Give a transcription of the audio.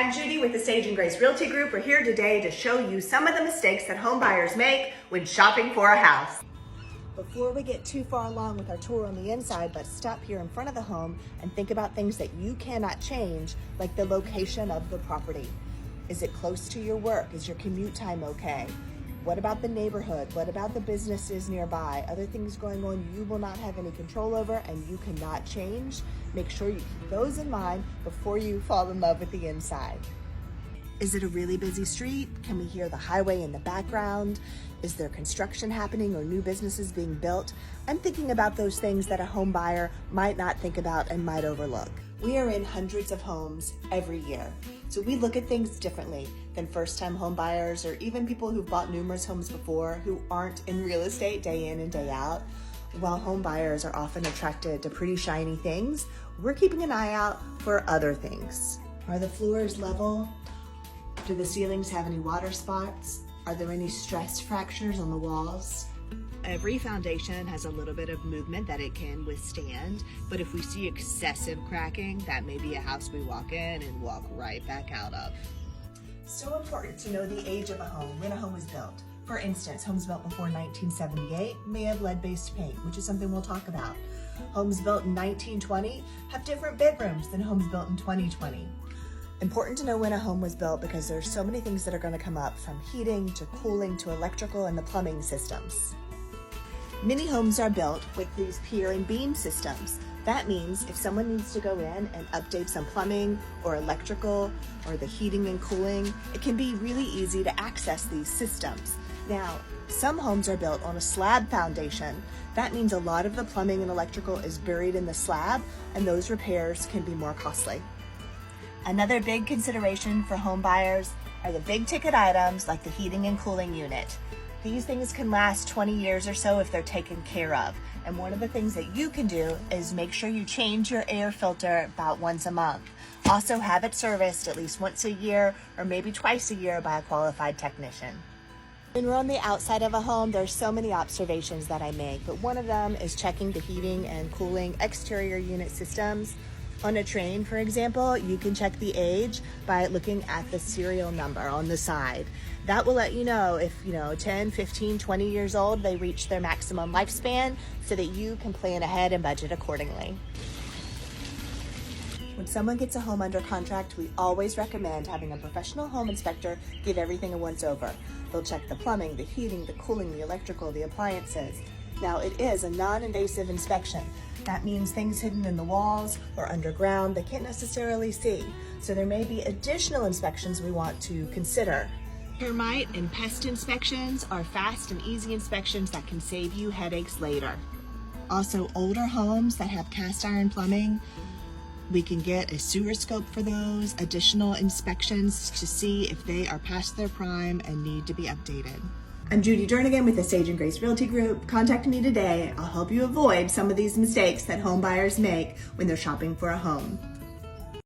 I'm Judy with the Sage+Grace Realty Group. We're here today to show you some of the mistakes that home buyers make when shopping for a house. Before we get too far along with our tour on the inside, let's stop here in front of the home and think about things that you cannot change, like the location of the property. Is it close to your work? Is your commute time okay? What about the neighborhood? What about the businesses nearby? Other things going on you will not have any control over and you cannot change? Make sure you keep those in mind before you fall in love with the inside. Is it a really busy street? Can we hear the highway in the background? Is there construction happening or new businesses being built? I'm thinking about those things that a home buyer might not think about and might overlook. We are in hundreds of homes every year, so we look at things differently than first-time home buyers or even people who've bought numerous homes before who aren't in real estate day in and day out. While home buyers are often attracted to pretty shiny things, we're keeping an eye out for other things. Are the floors level? Do the ceilings have any water spots? Are there any stress fractures on the walls? Every foundation has a little bit of movement that it can withstand, but if we see excessive cracking, that may be a house we walk in and walk right back out of. So important to know the age of a home when a home was built. For instance, homes built before 1978 may have lead-based paint, which is something we'll talk about. Homes built in 1920 have different bedrooms than homes built in 2020. Important to know when a home was built because there's so many things that are going to come up, from heating to cooling to electrical and the plumbing systems. Many homes are built with these pier and beam systems. That means if someone needs to go in and update some plumbing or electrical or the heating and cooling, it can be really easy to access these systems. Now, some homes are built on a slab foundation. That means a lot of the plumbing and electrical is buried in the slab, and those repairs can be more costly. Another big consideration for home buyers are the big ticket items like the heating and cooling unit. These things can last 20 years or so if they're taken care of. And one of the things that you can do is make sure you change your air filter about once a month. Also have it serviced at least once a year or maybe twice a year by a qualified technician. When we're on the outside of a home, there's so many observations that I make, but one of them is checking the heating and cooling exterior unit systems. On a train, for example, you can check the age by looking at the serial number on the side. That will let you know if, 10, 15, 20 years old, they reach their maximum lifespan so that you can plan ahead and budget accordingly. When someone gets a home under contract, we always recommend having a professional home inspector give everything a once-over. They'll check the plumbing, the heating, the cooling, the electrical, the appliances. Now, it is a non-invasive inspection. That means things hidden in the walls or underground they can't necessarily see. So there may be additional inspections we want to consider. Termite and pest inspections are fast and easy inspections that can save you headaches later. Also, older homes that have cast iron plumbing, we can get a sewer scope for those, additional inspections to see if they are past their prime and need to be updated. I'm Judy Jernigan with the Sage+Grace Realty Group. Contact me today. I'll help you avoid some of these mistakes that home buyers make when they're shopping for a home.